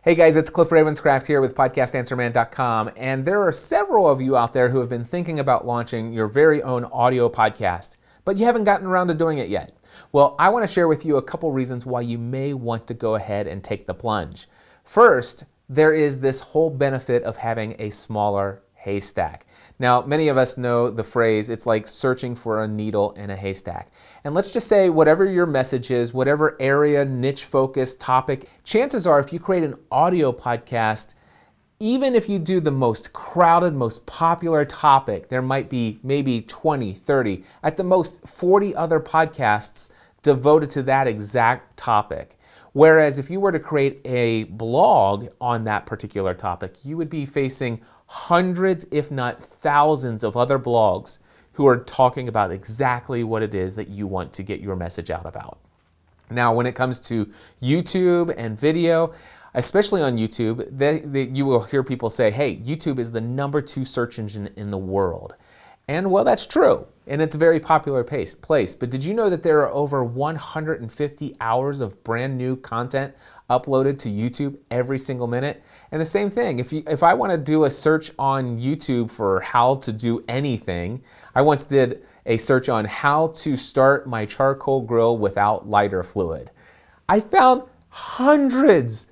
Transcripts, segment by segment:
Hey guys, it's Cliff Ravenscraft here with podcastanswerman.com, and there are several of you out there who have been thinking about launching your very own audio podcast, but you haven't gotten around to doing it yet. Well, I want to share with you a couple reasons why you may want to go ahead and take the plunge. First, there is this whole benefit of having a smaller haystack. Now, many of us know the phrase, it's like searching for a needle in a haystack. And let's just say whatever your message is, whatever area, niche focus, topic, chances are if you create an audio podcast, even if you do the most crowded, most popular topic, there might be maybe 20, 30, at the most 40 other podcasts devoted to that exact topic. Whereas if you were to create a blog on that particular topic, you would be facing hundreds, if not thousands, of other blogs who are talking about exactly what it is that you want to get your message out about. Now, when it comes to YouTube and video, especially on YouTube, you will hear people say, hey, YouTube is the #2 search engine in the world. And well, that's true, and it's a very popular place. But did you know that there are over 150 hours of brand new content uploaded to YouTube every single minute? And the same thing, if I want to do a search on YouTube for how to do anything, I once did a search on how to start my charcoal grill without lighter fluid. I found hundreds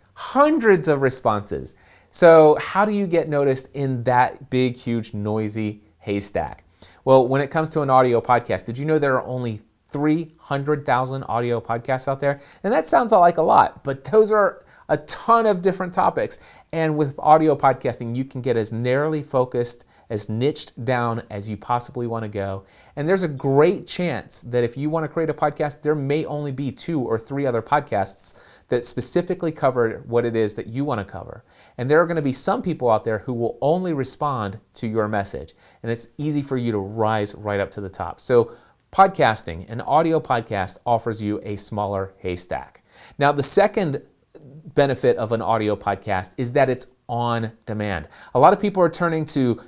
of responses. So how do you get noticed in that big, huge, noisy haystack? Well, when it comes to an audio podcast, did you know there are only 300,000 audio podcasts out there? And that sounds like a lot, but those are a ton of different topics. And with audio podcasting, you can get as narrowly focused, as niched down as you possibly want to go. And there's a great chance that if you want to create a podcast, there may only be 2 or 3 other podcasts that specifically cover what it is that you want to cover. And there are going to be some people out there who will only respond to your message. And it's easy for you to rise right up to the top. So podcasting, an audio podcast, offers you a smaller haystack. Now, the second benefit of an audio podcast is that it's on demand. A lot of people are turning to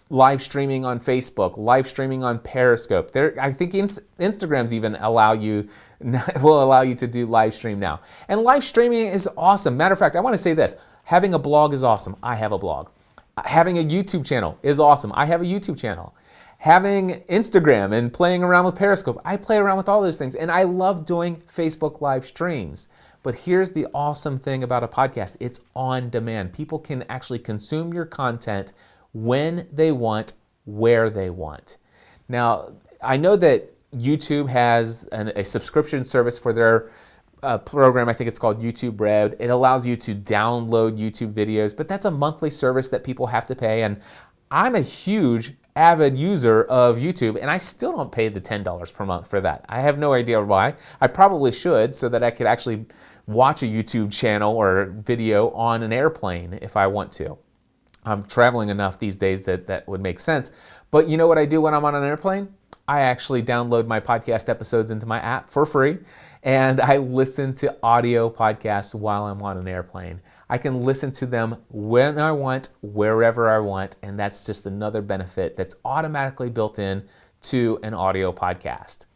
live streaming on Facebook, live streaming on Periscope. I think Instagram's even will allow you to do live stream now. And live streaming is awesome. Matter of fact, I want to say this. Having a blog is awesome. I have a blog. Having a YouTube channel is awesome. I have a YouTube channel. Having Instagram and playing around with Periscope, I play around with all those things. And I love doing Facebook live streams. But here's the awesome thing about a podcast. It's on demand. People can actually consume your content when they want, where they want. Now, I know that YouTube has a subscription service for their program. I think it's called YouTube Red. It allows you to download YouTube videos, but that's a monthly service that people have to pay. And I'm a huge avid user of YouTube, and I still don't pay the $10 per month for that. I have no idea why. I probably should, so that I could actually watch a YouTube channel or video on an airplane if I want to. I'm traveling enough these days that would make sense. But you know what I do when I'm on an airplane? I actually download my podcast episodes into my app for free, and I listen to audio podcasts while I'm on an airplane. I can listen to them when I want, wherever I want, and that's just another benefit that's automatically built in to an audio podcast.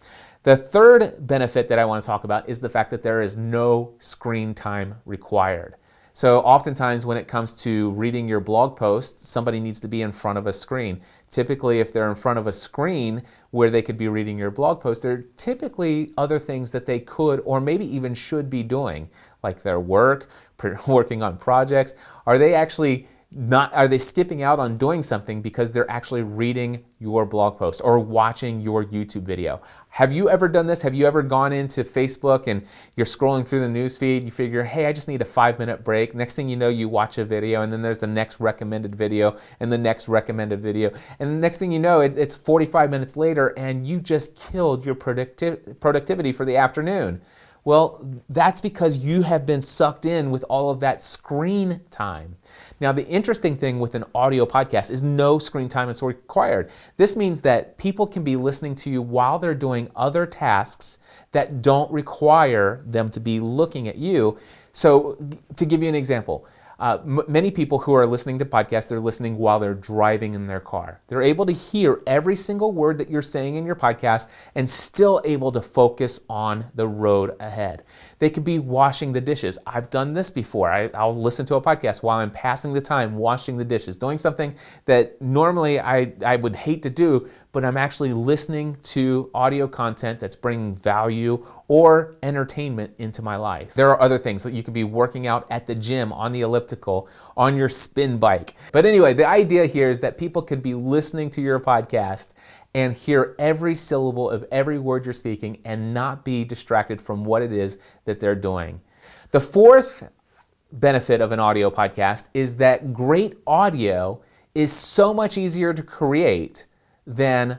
The third benefit that I want to talk about is the fact that there is no screen time required. So oftentimes when it comes to reading your blog post, somebody needs to be in front of a screen. Typically, if they're in front of a screen where they could be reading your blog post, there are typically other things that they could or maybe even should be doing, like their work, working on projects. Are they skipping out on doing something because they're actually reading your blog post or watching your YouTube video? Have you ever done this? Have you ever gone into Facebook and you're scrolling through the news feed, you figure, hey, I just need a 5-minute break. Next thing you know, you watch a video, and then there's the next recommended video and the next recommended video. And the next thing you know, it's 45 minutes later and you just killed your productivity for the afternoon. Well, that's because you have been sucked in with all of that screen time. Now, the interesting thing with an audio podcast is no screen time is required. This means that people can be listening to you while they're doing other tasks that don't require them to be looking at you. So, to give you an example, many people who are listening to podcasts, they're listening while they're driving in their car. They're able to hear every single word that you're saying in your podcast and still able to focus on the road ahead. They could be washing the dishes. I've done this before. I'll listen to a podcast while I'm passing the time washing the dishes, doing something that normally I would hate to do, but I'm actually listening to audio content that's bringing value or entertainment into my life. There are other things that you could be working out at the gym, on the elliptical, on your spin bike. But anyway, the idea here is that people could be listening to your podcast and hear every syllable of every word you're speaking and not be distracted from what it is that they're doing. The fourth benefit of an audio podcast is that great audio is so much easier to create than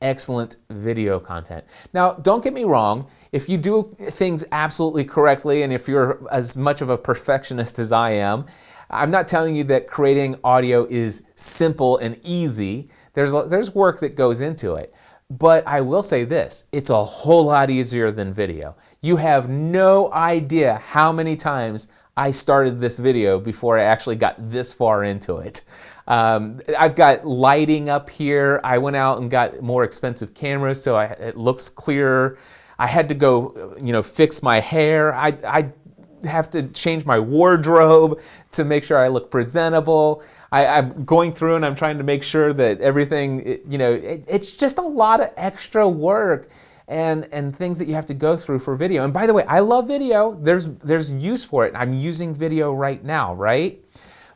excellent video content. Now, don't get me wrong, if you do things absolutely correctly and if you're as much of a perfectionist as I am, I'm not telling you that creating audio is simple and easy. There's work that goes into it. But I will say this, it's a whole lot easier than video. You have no idea how many times I started this video before I actually got this far into it. I've got lighting up here. I went out and got more expensive cameras so it looks clearer. I had to go, fix my hair. I have to change my wardrobe to make sure I look presentable. I'm going through and I'm trying to make sure that everything, it's just a lot of extra work and things that you have to go through for video. And by the way, I love video. There's use for it. I'm using video right now, right?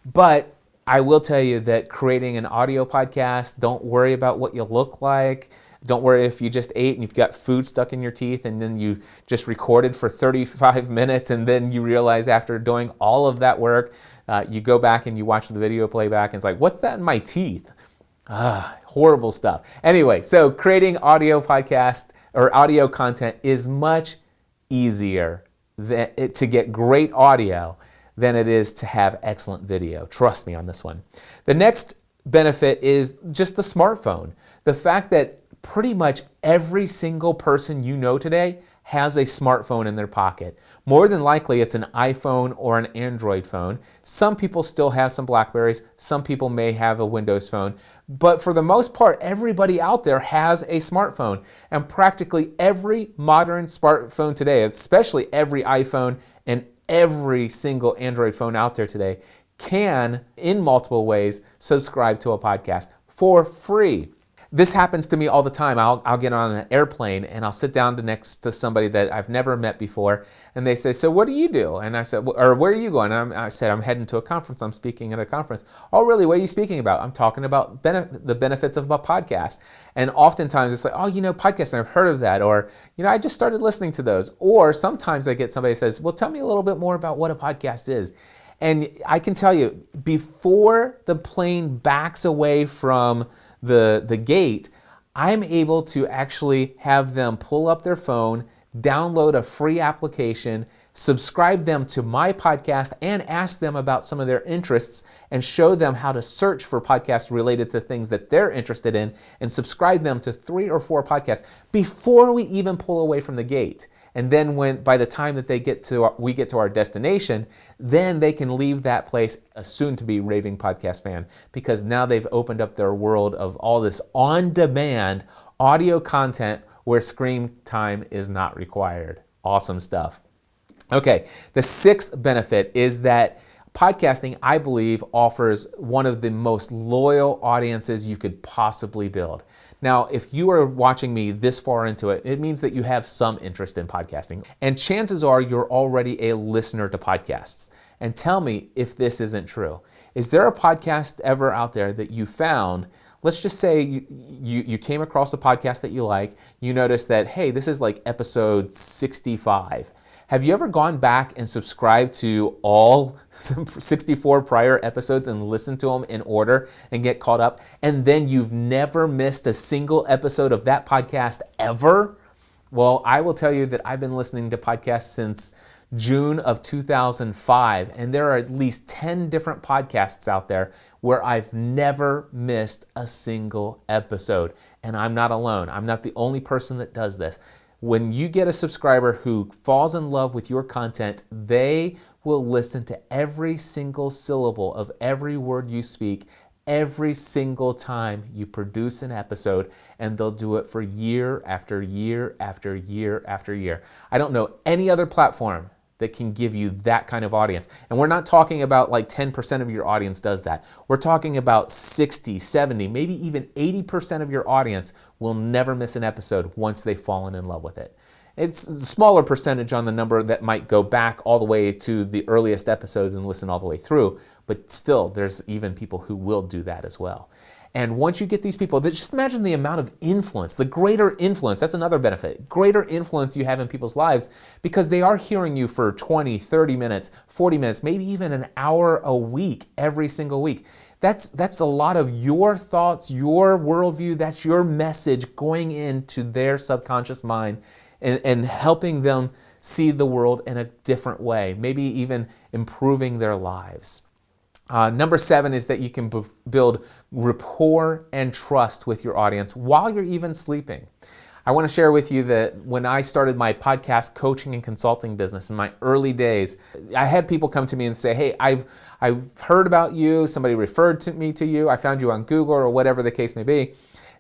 But I will tell you that creating an audio podcast, don't worry about what you look like. Don't worry if you just ate and you've got food stuck in your teeth and then you just recorded for 35 minutes and then you realize after doing all of that work, you go back and you watch the video playback and it's like, what's that in my teeth? Horrible stuff. Anyway, so creating audio podcast or audio content is much easier to get great audio than it is to have excellent video. Trust me on this one. The next benefit is just the smartphone. The fact that pretty much every single person you know today has a smartphone in their pocket. More than likely, it's an iPhone or an Android phone. Some people still have some Blackberries. Some people may have a Windows phone. But for the most part, everybody out there has a smartphone. And practically every modern smartphone today, especially every iPhone and every single Android phone out there today, can, in multiple ways, subscribe to a podcast for free. This happens to me all the time. I'll get on an airplane and I'll sit down next to somebody that I've never met before and they say, so what do you do? And I said, or where are you going? And I said, I'm heading to a conference. I'm speaking at a conference. Oh, really? What are you speaking about? I'm talking about the benefits of a podcast. And oftentimes it's like, oh, podcasting, I've heard of that. Or, I just started listening to those. Or sometimes I get somebody who says, well, tell me a little bit more about what a podcast is. And I can tell you, before the plane backs away from the gate, I'm able to actually have them pull up their phone, download a free application, subscribe them to my podcast, and ask them about some of their interests and show them how to search for podcasts related to things that they're interested in and subscribe them to 3 or 4 podcasts before we even pull away from the gate. And then by the time that we get to our destination, then they can leave that place a soon-to-be raving podcast fan because now they've opened up their world of all this on-demand audio content where screen time is not required. Awesome stuff. Okay, the sixth benefit is that podcasting, I believe, offers one of the most loyal audiences you could possibly build. Now, if you are watching me this far into it, it means that you have some interest in podcasting. And chances are you're already a listener to podcasts. And tell me if this isn't true. Is there a podcast ever out there that you found, let's just say you came across a podcast that you like, you noticed that, hey, this is like episode 65. Have you ever gone back and subscribed to all 64 prior episodes and listened to them in order and get caught up, and then you've never missed a single episode of that podcast ever? Well, I will tell you that I've been listening to podcasts since June of 2005, and there are at least 10 different podcasts out there where I've never missed a single episode. And I'm not alone. I'm not the only person that does this. When you get a subscriber who falls in love with your content, they will listen to every single syllable of every word you speak every single time you produce an episode, and they'll do it for year after year after year after year. I don't know any other platform that can give you that kind of audience. And we're not talking about like 10% of your audience does that. We're talking about 60, 70, maybe even 80% of your audience will never miss an episode once they've fallen in love with it. It's a smaller percentage on the number that might go back all the way to the earliest episodes and listen all the way through, but still there's even people who will do that as well. And once you get these people, just imagine the amount of influence, the greater influence, that's another benefit, greater influence you have in people's lives because they are hearing you for 20, 30 minutes, 40 minutes, maybe even an hour a week, every single week. That's a lot of your thoughts, your worldview, that's your message going into their subconscious mind and helping them see the world in a different way, maybe even improving their lives. Number 7 is that you can build rapport and trust with your audience while you're even sleeping. I want to share with you that when I started my podcast coaching and consulting business in my early days, I had people come to me and say, hey, I've heard about you, somebody referred me to you, I found you on Google or whatever the case may be.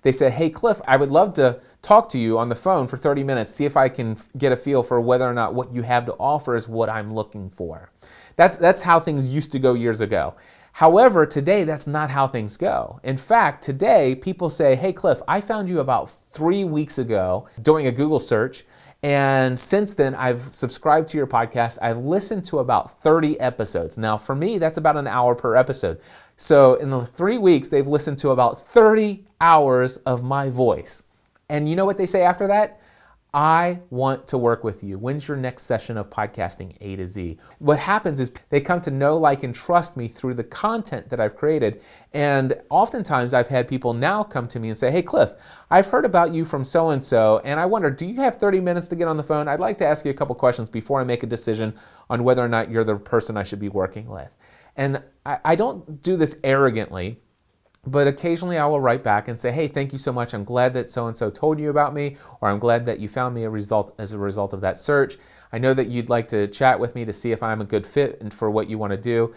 They said, hey, Cliff, I would love to talk to you on the phone for 30 minutes, see if I can get a feel for whether or not what you have to offer is what I'm looking for. That's how things used to go years ago. However, today, that's not how things go. In fact, today, people say, hey, Cliff, I found you about 3 weeks ago doing a Google search, and since then, I've subscribed to your podcast. I've listened to about 30 episodes. Now, for me, that's about an hour per episode. So in the 3 weeks, they've listened to about 30 hours of my voice. And you know what they say after that? I want to work with you. When's your next session of podcasting A to Z? What happens is they come to know, like, and trust me through the content that I've created. And oftentimes I've had people now come to me and say, hey, Cliff, I've heard about you from so-and-so, and I wonder, do you have 30 minutes to get on the phone? I'd like to ask you a couple questions before I make a decision on whether or not you're the person I should be working with. And I don't do this arrogantly, but occasionally I will write back and say, hey, thank you so much. I'm glad that so-and-so told you about me, or I'm glad that you found me as a result of that search. I know that you'd like to chat with me to see if I'm a good fit and for what you want to do.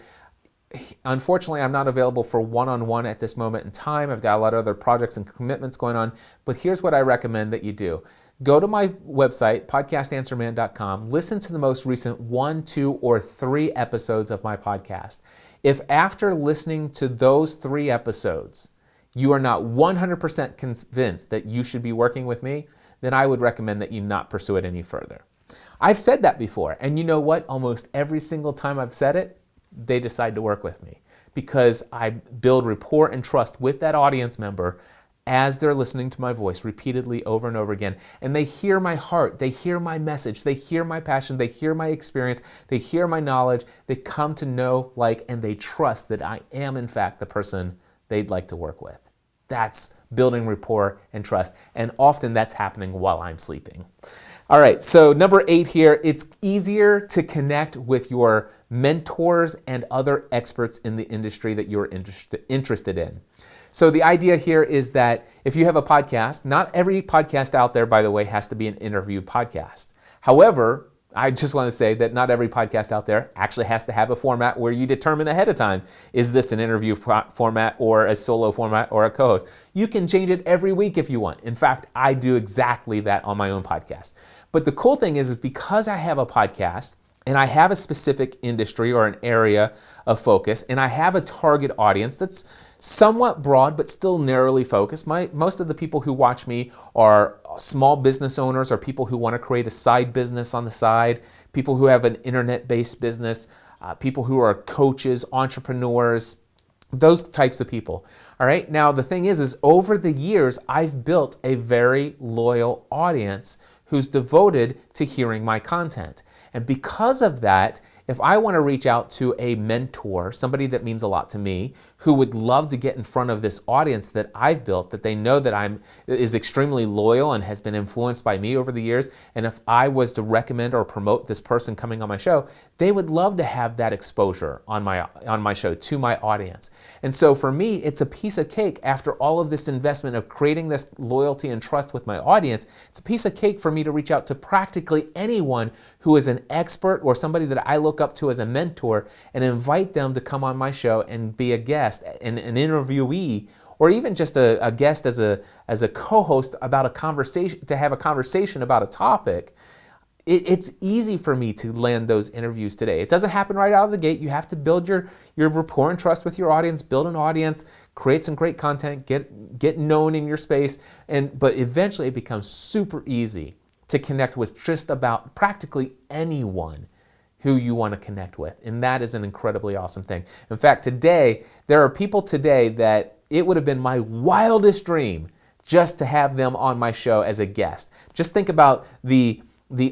Unfortunately, I'm not available for one-on-one at this moment in time. I've got a lot of other projects and commitments going on, but here's what I recommend that you do. Go to my website, podcastanswerman.com, listen to the most recent 1, 2, or 3 episodes of my podcast. If after listening to those 3 episodes, you are not 100% convinced that you should be working with me, then I would recommend that you not pursue it any further. I've said that before, and you know what? Almost every single time I've said it, they decide to work with me because I build rapport and trust with that audience member as they're listening to my voice repeatedly over and over again. And they hear my heart, they hear my message, they hear my passion, they hear my experience, they hear my knowledge, they come to know, like, and they trust that I am in fact the person they'd like to work with. That's building rapport and trust. And often that's happening while I'm sleeping. All right, so number 8 here, it's easier to connect with your mentors and other experts in the industry that you're interested in. So the idea here is that if you have a podcast, not every podcast out there, by the way, has to be an interview podcast. However, I just want to say that not every podcast out there actually has to have a format where you determine ahead of time, is this an interview format or a solo format or a co-host? You can change it every week if you want. In fact, I do exactly that on my own podcast. But the cool thing is because I have a podcast and I have a specific industry or an area of focus, and I have a target audience that's somewhat broad but still narrowly focused. Most of the people who watch me are small business owners or people who want to create a side business on the side, people who have an internet-based business, people who are coaches, entrepreneurs, those types of people. All right. Now, the thing is over the years, I've built a very loyal audience who's devoted to hearing my content. And because of that, if I want to reach out to a mentor, somebody that means a lot to me, who would love to get in front of this audience that I've built, that they know that is extremely loyal and has been influenced by me over the years, and if I was to recommend or promote this person coming on my show, they would love to have that exposure on my show to my audience. And so for me, it's a piece of cake after all of this investment of creating this loyalty and trust with my audience. It's a piece of cake for me to reach out to practically anyone who is an expert or somebody that I look up to as a mentor and invite them to come on my show and be a guest, an interviewee, or even just a guest as a co-host about a conversation, to have a conversation about a topic. It's easy for me to land those interviews today. It doesn't happen right out of the gate. You have to build your rapport and trust with your audience, build an audience, create some great content, get known in your space, but eventually it becomes super easy to connect with just about practically anyone who you want to connect with. And that is an incredibly awesome thing. In fact, today, there are people today that it would have been my wildest dream just to have them on my show as a guest. Just think about the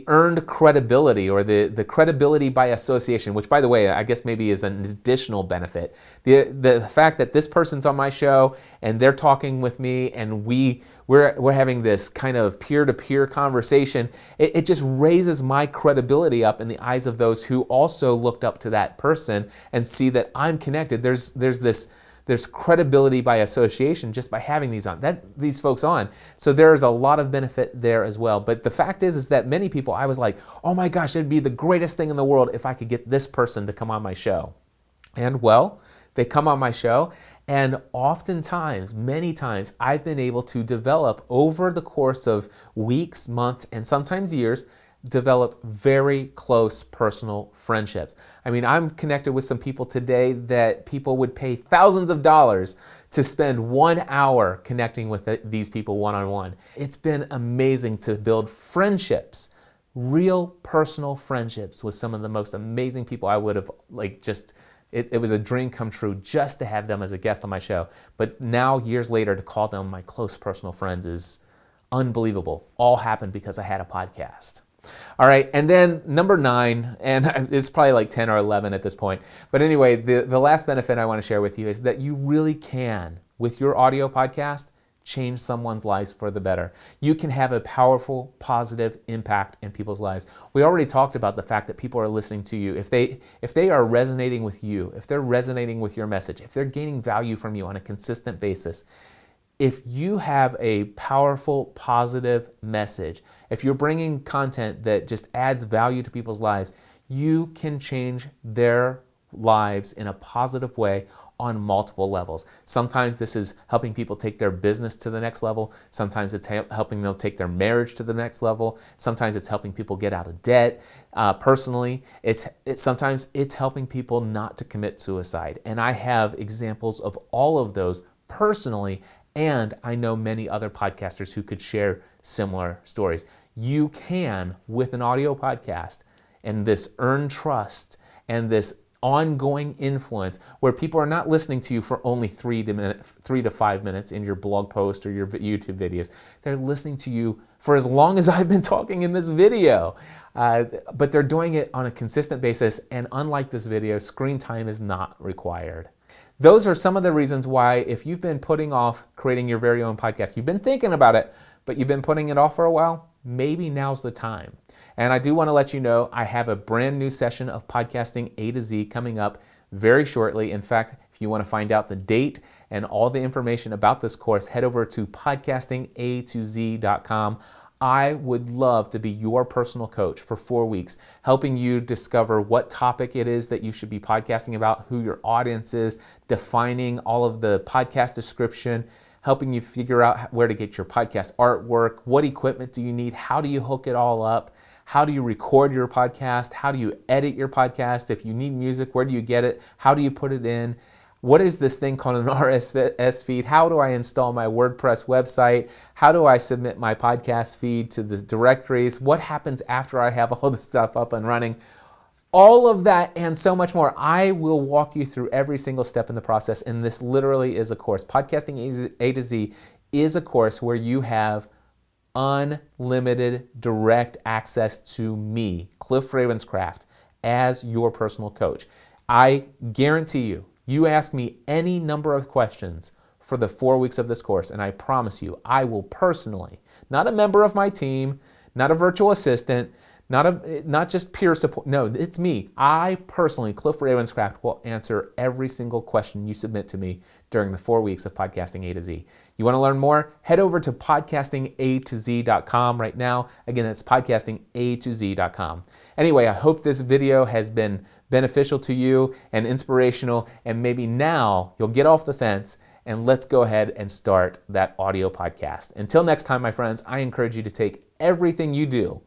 earned credibility, or the credibility by association, which, by the way, I guess maybe is an additional benefit. The fact that this person's on my show and they're talking with me, and we're having this kind of peer-to-peer conversation, it just raises my credibility up in the eyes of those who also looked up to that person and see that I'm connected. There's credibility by association just by having these folks on. So there's a lot of benefit there as well. But the fact is that many people, I was like, oh my gosh, it'd be the greatest thing in the world if I could get this person to come on my show. And well, they come on my show, and oftentimes, many times, I've been able to develop over the course of weeks, months, and sometimes years, developed very close personal friendships. I mean, I'm connected with some people today that people would pay thousands of dollars to spend 1 hour connecting with these people one-on-one. It's been amazing to build friendships, real personal friendships with some of the most amazing people. I would have it was a dream come true just to have them as a guest on my show. But now, years later, to call them my close personal friends is unbelievable. All happened because I had a podcast. All right, and then number 9, and it's probably like 10 or 11 at this point. But anyway, the last benefit I want to share with you is that you really can, with your audio podcast, change someone's lives for the better. You can have a powerful, positive impact in people's lives. We already talked about the fact that people are listening to you. If they are resonating with you, if they're resonating with your message, if they're gaining value from you on a consistent basis, if you have a powerful, positive message, if you're bringing content that just adds value to people's lives, you can change their lives in a positive way on multiple levels. Sometimes this is helping people take their business to the next level. Sometimes it's helping them take their marriage to the next level. Sometimes it's helping people get out of debt. Personally, sometimes it's helping people not to commit suicide. And I have examples of all of those personally, and I know many other podcasters who could share similar stories. You can, with an audio podcast and this earned trust and this ongoing influence, where people are not listening to you for only 3 to 5 minutes in your blog post or your YouTube videos. They're listening to you for as long as I've been talking in this video. But they're doing it on a consistent basis, and unlike this video, screen time is not required. Those are some of the reasons why, if you've been putting off creating your very own podcast, you've been thinking about it, but you've been putting it off for a while, maybe now's the time. And I do want to let you know I have a brand new session of Podcasting A to Z coming up very shortly. In fact, if you want to find out the date and all the information about this course, head over to podcastingatoz.com. I would love to be your personal coach for 4 weeks, helping you discover what topic it is that you should be podcasting about, who your audience is, defining all of the podcast description, helping you figure out where to get your podcast artwork, what equipment do you need, how do you hook it all up, how do you record your podcast, how do you edit your podcast, if you need music, where do you get it, how do you put it in, what is this thing called an RSS feed, how do I install my WordPress website, how do I submit my podcast feed to the directories, what happens after I have all this stuff up and running. All of that and so much more. I will walk you through every single step in the process, and this literally is a course. Podcasting A to Z is a course where you have unlimited direct access to me, Cliff Ravenscraft, as your personal coach. I guarantee you, you ask me any number of questions for the 4 weeks of this course, and I promise you, I will personally, not a member of my team, not a virtual assistant, not just peer support. No, it's me. I personally, Cliff Ravenscraft, will answer every single question you submit to me during the 4 weeks of Podcasting A to Z. You want to learn more? Head over to podcastingatoz.com right now. Again, that's podcastingatoz.com. Anyway, I hope this video has been beneficial to you and inspirational, and maybe now you'll get off the fence and let's go ahead and start that audio podcast. Until next time, my friends, I encourage you to take everything you do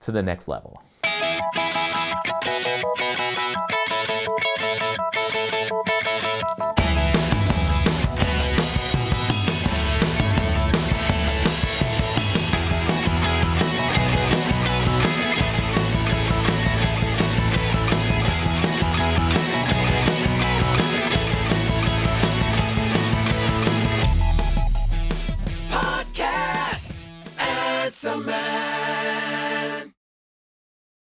to the next level. Podcast Answer Man.